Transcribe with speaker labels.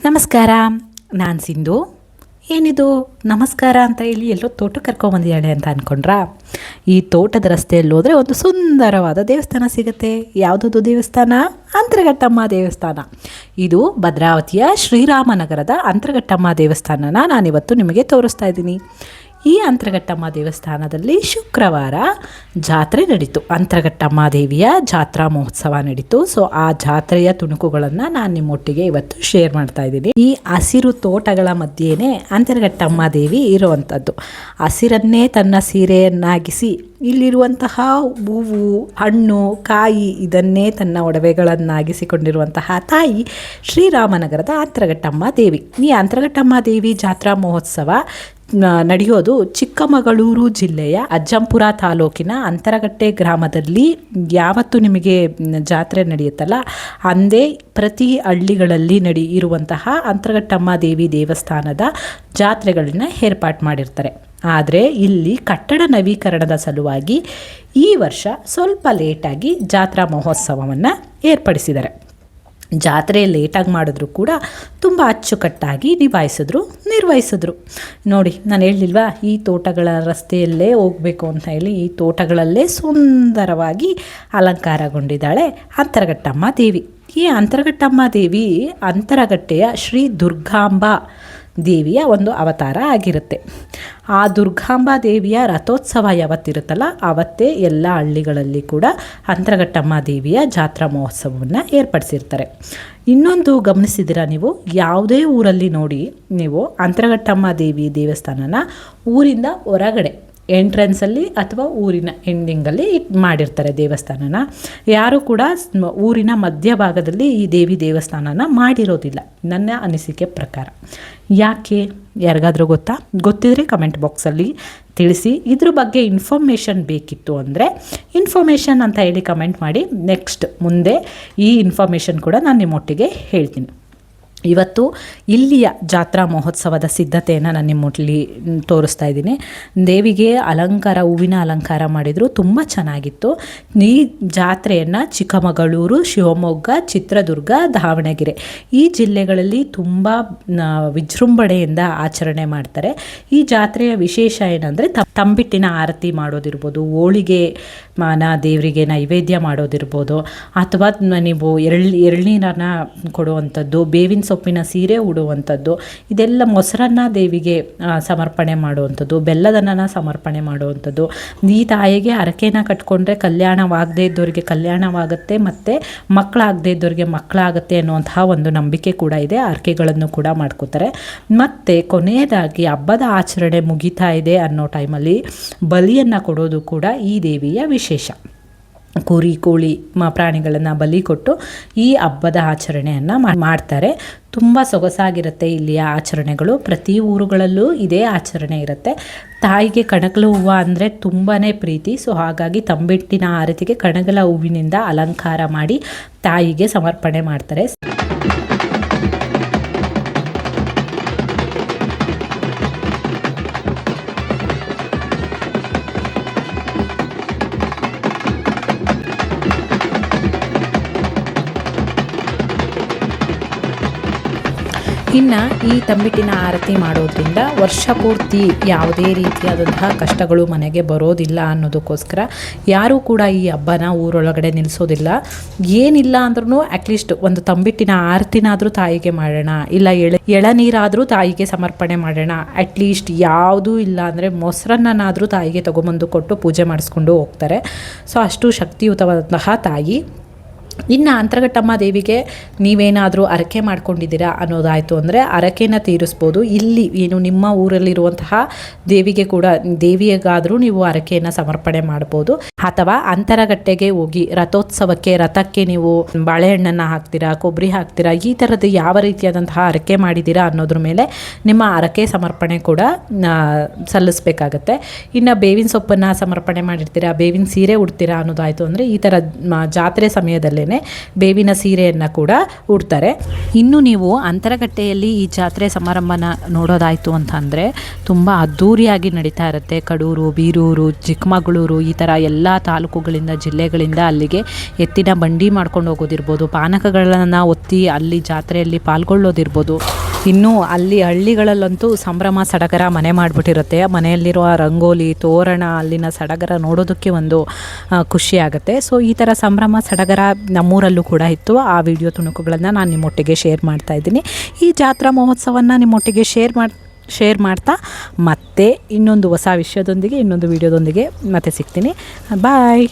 Speaker 1: ನಮಸ್ಕಾರ, ನಾನು ಸಿಂಧು. ಏನಿದು ನಮಸ್ಕಾರ ಅಂತ ಹೇಳಿ ಎಲ್ಲೋ ತೋಟಕ್ಕೆ ಕರ್ಕೊಂಬಂದಿದ್ದಾಳೆ ಅಂತ ಅಂದ್ಕೊಂಡ್ರಾ? ಈ ತೋಟದ ರಸ್ತೆಯಲ್ಲಿ ಹೋದರೆ ಒಂದು ಸುಂದರವಾದ ದೇವಸ್ಥಾನ ಸಿಗುತ್ತೆ. ಯಾವುದದು ದೇವಸ್ಥಾನ? ಅಂತರಘಟ್ಟಮ್ಮ ದೇವಸ್ಥಾನ. ಇದು ಭದ್ರಾವತಿಯ ಶ್ರೀರಾಮನಗರದ ಅಂತರಘಟ್ಟಮ್ಮ ದೇವಸ್ಥಾನನ ನಾನಿವತ್ತು ನಿಮಗೆ ತೋರಿಸ್ತಾ ಇದ್ದೀನಿ. ಈ ಅಂತರಘಟ್ಟಮ್ಮ ದೇವಸ್ಥಾನದಲ್ಲಿ ಶುಕ್ರವಾರ ಜಾತ್ರೆ ನಡೀತು. ಅಂತರಘಟ್ಟಮ್ಮ ದೇವಿಯ ಜಾತ್ರಾ ಮಹೋತ್ಸವ ನಡೀತು. ಸೊ ಆ ಜಾತ್ರೆಯ ತುಣುಕುಗಳನ್ನು ನಾನು ನಿಮ್ಮೊಟ್ಟಿಗೆ ಇವತ್ತು ಶೇರ್ ಮಾಡ್ತಾ ಇದ್ದೀನಿ. ಈ ಹಸಿರು ತೋಟಗಳ ಮಧ್ಯೆಯೇ ಅಂತರಘಟ್ಟಮ್ಮ ದೇವಿ ಇರುವಂಥದ್ದು. ಹಸಿರನ್ನೇ ತನ್ನ ಸೀರೆಯನ್ನಾಗಿಸಿ ಇಲ್ಲಿರುವಂತಹ ಹೂವು, ಹಣ್ಣು, ಕಾಯಿ ಇದನ್ನೇ ತನ್ನ ಒಡವೆಗಳನ್ನಾಗಿಸಿಕೊಂಡಿರುವಂತಹ ತಾಯಿ ಶ್ರೀರಾಮನಗರದ ಅಂತರಘಟ್ಟಮ್ಮ ದೇವಿ. ಈ ಅಂತರಘಟ್ಟಮ್ಮ ದೇವಿ ಜಾತ್ರಾ ಮಹೋತ್ಸವ ನಡೆಯೋದು ಚಿಕ್ಕಮಗಳೂರು ಜಿಲ್ಲೆಯ ಅಜ್ಜಂಪುರ ತಾಲೂಕಿನ ಅಂತರಗಟ್ಟೆ ಗ್ರಾಮದಲ್ಲಿ. ಯಾವತ್ತು ನಿಮಗೆ ಜಾತ್ರೆ ನಡೆಯುತ್ತಲ್ಲ ಅಂದೇ ಪ್ರತಿ ಹಳ್ಳಿಗಳಲ್ಲಿ ಇರುವಂತಹ ಅಂತರಘಟ್ಟಮ್ಮ ದೇವಿ ದೇವಸ್ಥಾನದ ಜಾತ್ರೆಗಳನ್ನ ಏರ್ಪಾటు ಮಾಡಿರ್ತಾರೆ. ಆದರೆ ಇಲ್ಲಿ ಕಟ್ಟಡ ನವೀಕರಣದ ಸಲುವಾಗಿ ಈ ವರ್ಷ ಸ್ವಲ್ಪ ಲೇಟಾಗಿ ಜಾತ್ರಾ ಮಹೋತ್ಸವವನ್ನು ಏರ್ಪಡಿಸಿದ್ದಾರೆ. ಜಾತ್ರೆ ಲೇಟಾಗಿ ಮಾಡಿದ್ರು ಕೂಡ ತುಂಬ ಅಚ್ಚುಕಟ್ಟಾಗಿ ನಿರ್ವಹಿಸಿದ್ರು. ನೋಡಿ, ನಾನು ಹೇಳಿಲ್ವಾ ಈ ತೋಟಗಳ ರಸ್ತೆಯಲ್ಲೇ ಹೋಗಬೇಕು ಅಂತ ಹೇಳಿ. ಈ ತೋಟಗಳಲ್ಲೇ ಸುಂದರವಾಗಿ ಅಲಂಕಾರಗೊಂಡಿದ್ದಾಳೆ ಅಂತರಘಟ್ಟಮ್ಮ ದೇವಿ. ಈ ಅಂತರಘಟ್ಟಮ್ಮ ದೇವಿ ಅಂತರಗಟ್ಟೆಯ ಶ್ರೀ ದುರ್ಗಾಂಬಾ ದೇವಿಯ ಒಂದು ಅವತಾರ ಆಗಿರುತ್ತೆ. ಆ ದುರ್ಗಾಂಬಾ ದೇವಿಯ ರಥೋತ್ಸವ ಯಾವತ್ತಿರುತ್ತಲ್ಲ ಅವತ್ತೇ ಎಲ್ಲ ಹಳ್ಳಿಗಳಲ್ಲಿ ಕೂಡ ಅಂತರಘಟ್ಟಮ್ಮ ದೇವಿಯ ಜಾತ್ರಾ ಮಹೋತ್ಸವವನ್ನು ಏರ್ಪಡಿಸಿರ್ತಾರೆ. ಇನ್ನೊಂದು ಗಮನಿಸಿದ್ದೀರಾ ನೀವು? ಯಾವುದೇ ಊರಲ್ಲಿ ನೋಡಿ ನೀವು ಅಂತರಘಟ್ಟಮ್ಮ ದೇವಿ ದೇವಸ್ಥಾನನ ಊರಿಂದ ಹೊರಗಡೆ ಎಂಟ್ರೆನ್ಸಲ್ಲಿ ಅಥವಾ ಊರಿನ ಎಂಡಿಂಗಲ್ಲಿ ಮಾಡಿರ್ತಾರೆ ದೇವಸ್ಥಾನನ. ಯಾರು ಕೂಡ ಊರಿನ ಮಧ್ಯಭಾಗದಲ್ಲಿ ಈ ದೇವಿ ದೇವಸ್ಥಾನನ ಮಾಡಿರೋದಿಲ್ಲ, ನನ್ನ ಅನಿಸಿಕೆ ಪ್ರಕಾರ. ಯಾಕೆ? ಯಾರಿಗಾದರೂ ಗೊತ್ತಿದ್ರೆ ಕಮೆಂಟ್ ಬಾಕ್ಸಲ್ಲಿ ತಿಳಿಸಿ. ಇದ್ರ ಬಗ್ಗೆ ಇನ್ಫಾರ್ಮೇಷನ್ ಬೇಕಿತ್ತು ಅಂದರೆ ಇನ್ಫಾರ್ಮೇಷನ್ ಅಂತ ಹೇಳಿ ಕಮೆಂಟ್ ಮಾಡಿ. ನೆಕ್ಸ್ಟ್ ಮುಂದೆ ಈ ಇನ್ಫಾರ್ಮೇಷನ್ ಕೂಡ ನಾನು ನಿಮ್ಮೊಟ್ಟಿಗೆ ಹೇಳ್ತೀನಿ. ಇವತ್ತು ಇಲ್ಲಿಯ ಜಾತ್ರಾ ಮಹೋತ್ಸವದ ಸಿದ್ಧತೆಯನ್ನು ನಾನು ನಿಮ್ಮೊಟ್ಟಿಗೆ ತೋರಿಸ್ತಾ ಇದ್ದೀನಿ. ದೇವಿಗೆ ಹೂವಿನ ಅಲಂಕಾರ ಮಾಡಿದರು, ತುಂಬ ಚೆನ್ನಾಗಿತ್ತು. ಈ ಜಾತ್ರೆಯನ್ನು ಚಿಕ್ಕಮಗಳೂರು, ಶಿವಮೊಗ್ಗ, ಚಿತ್ರದುರ್ಗ, ದಾವಣಗೆರೆ ಈ ಜಿಲ್ಲೆಗಳಲ್ಲಿ ತುಂಬ ವಿಜೃಂಭಣೆಯಿಂದ ಆಚರಣೆ ಮಾಡ್ತಾರೆ. ಈ ಜಾತ್ರೆಯ ವಿಶೇಷ ಏನಂದರೆ ತಂಬಿಟ್ಟಿನ ಆರತಿ ಮಾಡೋದಿರ್ಬೋದು, ಹೋಳಿಗೆ ದೇವರಿಗೆ ನೈವೇದ್ಯ ಮಾಡೋದಿರ್ಬೋದು, ಅಥವಾ ನೀವು ಎಳ್ನೀರನ್ನು ಕೊಡುವಂಥದ್ದು, ಬೇವಿನ ಸೊಪ್ಪಿನ ಸೀರೆ ಉಡುವಂಥದ್ದು, ಇದೆಲ್ಲ ಮೊಸರನ್ನ ದೇವಿಗೆ ಸಮರ್ಪಣೆ ಮಾಡುವಂಥದ್ದು, ಬೆಲ್ಲದನ್ನ ಸಮರ್ಪಣೆ ಮಾಡುವಂಥದ್ದು. ಈ ತಾಯಿಗೆ ಹರಕೆನ ಕಟ್ಕೊಂಡ್ರೆ ಕಲ್ಯಾಣವಾಗದೇ ಇದ್ದವರಿಗೆ ಕಲ್ಯಾಣವಾಗುತ್ತೆ, ಮತ್ತು ಮಕ್ಕಳಾಗದೇ ಇದ್ದವರಿಗೆ ಮಕ್ಕಳಾಗುತ್ತೆ ಅನ್ನುವಂತಹ ಒಂದು ನಂಬಿಕೆ ಕೂಡ ಇದೆ. ಹರಕೆಗಳನ್ನು ಕೂಡ ಮಾಡ್ಕೋತಾರೆ. ಮತ್ತು ಕೊನೆಯದಾಗಿ ಹಬ್ಬದ ಆಚರಣೆ ಮುಗಿತಾ ಇದೆ ಅನ್ನೋ ಟೈಮಲ್ಲಿ ಬಲಿಯನ್ನು ಕೊಡೋದು ಕೂಡ ಈ ದೇವಿಯ ವಿಶೇಷ. ಕುರಿ, ಕೋಳಿ ಪ್ರಾಣಿಗಳನ್ನು ಬಲಿ ಕೊಟ್ಟು ಈ ಹಬ್ಬದ ಆಚರಣೆಯನ್ನು ಮಾಡ್ತಾರೆ. ತುಂಬ ಸೊಗಸಾಗಿರುತ್ತೆ ಇಲ್ಲಿಯ ಆಚರಣೆಗಳು. ಪ್ರತಿ ಊರುಗಳಲ್ಲೂ ಇದೇ ಆಚರಣೆ ಇರುತ್ತೆ. ತಾಯಿಗೆ ಕಣಗಲ ಹೂವು ಅಂದರೆ ತುಂಬಾ ಪ್ರೀತಿ. ಸೊ ಹಾಗಾಗಿ ತಂಬಿಟ್ಟಿನ ಆರತಿಗೆ ಕಣಗಲ ಹೂವಿನಿಂದ ಅಲಂಕಾರ ಮಾಡಿ ತಾಯಿಗೆ ಸಮರ್ಪಣೆ ಮಾಡ್ತಾರೆ. ಇನ್ನು ಈ ತಂಬಿಟ್ಟಿನ ಆರತಿ ಮಾಡೋದ್ರಿಂದ ವರ್ಷ ಪೂರ್ತಿ ಯಾವುದೇ ರೀತಿಯಾದಂತಹ ಕಷ್ಟಗಳು ಮನೆಗೆ ಬರೋದಿಲ್ಲ ಅನ್ನೋದಕ್ಕೋಸ್ಕರ ಯಾರೂ ಕೂಡ ಈ ಹಬ್ಬನ ಊರೊಳಗಡೆ ನಿಲ್ಲಿಸೋದಿಲ್ಲ. ಏನಿಲ್ಲ ಅಂದ್ರೂ ಅಟ್ಲೀಸ್ಟ್ ಒಂದು ತಂಬಿಟ್ಟಿನ ಆರತಿನಾದರೂ ತಾಯಿಗೆ ಮಾಡೋಣ, ಇಲ್ಲ ಎಳನೀರಾದರೂ ತಾಯಿಗೆ ಸಮರ್ಪಣೆ ಮಾಡೋಣ. ಅಟ್ಲೀಸ್ಟ್ ಯಾವುದೂ ಇಲ್ಲ ಅಂದರೆ ಮೊಸರನ್ನಾದರೂ ತಾಯಿಗೆ ತೊಗೊಂಬಂದು ಕೊಟ್ಟು ಪೂಜೆ ಮಾಡಿಸ್ಕೊಂಡು ಹೋಗ್ತಾರೆ. ಸೊ ಅಷ್ಟು ಶಕ್ತಿಯುತವಾದಂತಹ ತಾಯಿ. ಇನ್ನು ಅಂತರಘಟ್ಟಮ್ಮ ದೇವಿಗೆ ನೀವೇನಾದರೂ ಹರಕೆ ಮಾಡ್ಕೊಂಡಿದ್ದೀರಾ ಅನ್ನೋದಾಯಿತು ಅಂದರೆ ಹರಕೆನ ತೀರಿಸ್ಬೋದು. ಇಲ್ಲಿ ಏನು ನಿಮ್ಮ ಊರಲ್ಲಿರುವಂತಹ ದೇವಿಗೆ ಕೂಡ ದೇವಿಗಾದರೂ ನೀವು ಹರಕೆಯನ್ನು ಸಮರ್ಪಣೆ ಮಾಡ್ಬೋದು. ಅಥವಾ ಅಂತರಗಟ್ಟೆಗೆ ಹೋಗಿ ರಥಕ್ಕೆ ನೀವು ಬಾಳೆಹಣ್ಣನ್ನು ಹಾಕ್ತೀರಾ, ಕೊಬ್ಬರಿ ಹಾಕ್ತೀರಾ, ಈ ಥರದ್ದು ಯಾವ ರೀತಿಯಾದಂತಹ ಹರಕೆ ಮಾಡಿದ್ದೀರಾ ಅನ್ನೋದ್ರ ಮೇಲೆ ನಿಮ್ಮ ಹರಕೆ ಸಮರ್ಪಣೆ ಕೂಡ ಸಲ್ಲಿಸಬೇಕಾಗತ್ತೆ. ಇನ್ನು ಬೇವಿನ ಸೊಪ್ಪನ್ನು ಸಮರ್ಪಣೆ ಮಾಡಿರ್ತೀರಾ, ಬೇವಿನ ಸೀರೆ ಉಡ್ತೀರಾ ಅನ್ನೋದಾಯಿತು ಅಂದರೆ ಈ ಥರ ಜಾತ್ರೆ ಸಮಯದಲ್ಲೇ ಹಾಗೆಯೇ ಬೇವಿನ ಸೀರೆಯನ್ನು ಕೂಡ ಉಡ್ತಾರೆ. ಇನ್ನು ನೀವು ಅಂತರಗಟ್ಟೆಯಲ್ಲಿ ಈ ಜಾತ್ರೆ ಸಮಾರಂಭನ ನೋಡೋದಾಯಿತು ಅಂತಂದರೆ ತುಂಬ ಅದ್ಧೂರಿಯಾಗಿ ನಡೀತಾ ಇರುತ್ತೆ. ಕಡೂರು, ಬೀರೂರು, ಚಿಕ್ಕಮಗಳೂರು ಈ ಥರ ಎಲ್ಲ ತಾಲೂಕುಗಳಿಂದ, ಜಿಲ್ಲೆಗಳಿಂದ ಅಲ್ಲಿಗೆ ಎತ್ತಿನ ಬಂಡಿ ಮಾಡ್ಕೊಂಡು ಹೋಗೋದಿರ್ಬೋದು, ಪಾನಕಗಳನ್ನು ಒತ್ತಿ ಅಲ್ಲಿ ಜಾತ್ರೆಯಲ್ಲಿ ಪಾಲ್ಗೊಳ್ಳೋದಿರ್ಬೋದು. ಇನ್ನು ಅಲ್ಲಿ ಹಳ್ಳಿಗಳಲ್ಲಂತೂ ಸಂಭ್ರಮ ಸಡಗರ ಮನೆ ಮಾಡಿಬಿಟ್ಟಿರುತ್ತೆ. ಮನೆಯಲ್ಲಿರುವ ರಂಗೋಲಿ, ತೋರಣ, ಅಲ್ಲಿನ ಸಡಗರ ನೋಡೋದಕ್ಕೆ ಒಂದು ಖುಷಿ ಆಗುತ್ತೆ. ಸೊ ಈ ಥರ ಸಂಭ್ರಮ ಸಡಗರ ನಮ್ಮೂರಲ್ಲೂ ಕೂಡ ಇತ್ತು. ಆ ವಿಡಿಯೋ ತುಣುಕುಗಳನ್ನು ನಾನು ನಿಮ್ಮೊಟ್ಟಿಗೆ ಶೇರ್ ಮಾಡ್ತಾ ಇದ್ದೀನಿ. ಈ ಜಾತ್ರಾ ಮಹೋತ್ಸವವನ್ನು ನಿಮ್ಮೊಟ್ಟಿಗೆ ಶೇರ್ ಮಾಡ್ತಾ ಮತ್ತೆ ಇನ್ನೊಂದು ಹೊಸ ವಿಷಯದೊಂದಿಗೆ, ಇನ್ನೊಂದು ವಿಡಿಯೋದೊಂದಿಗೆ ಮತ್ತೆ ಸಿಗ್ತೀನಿ. ಬಾಯ್.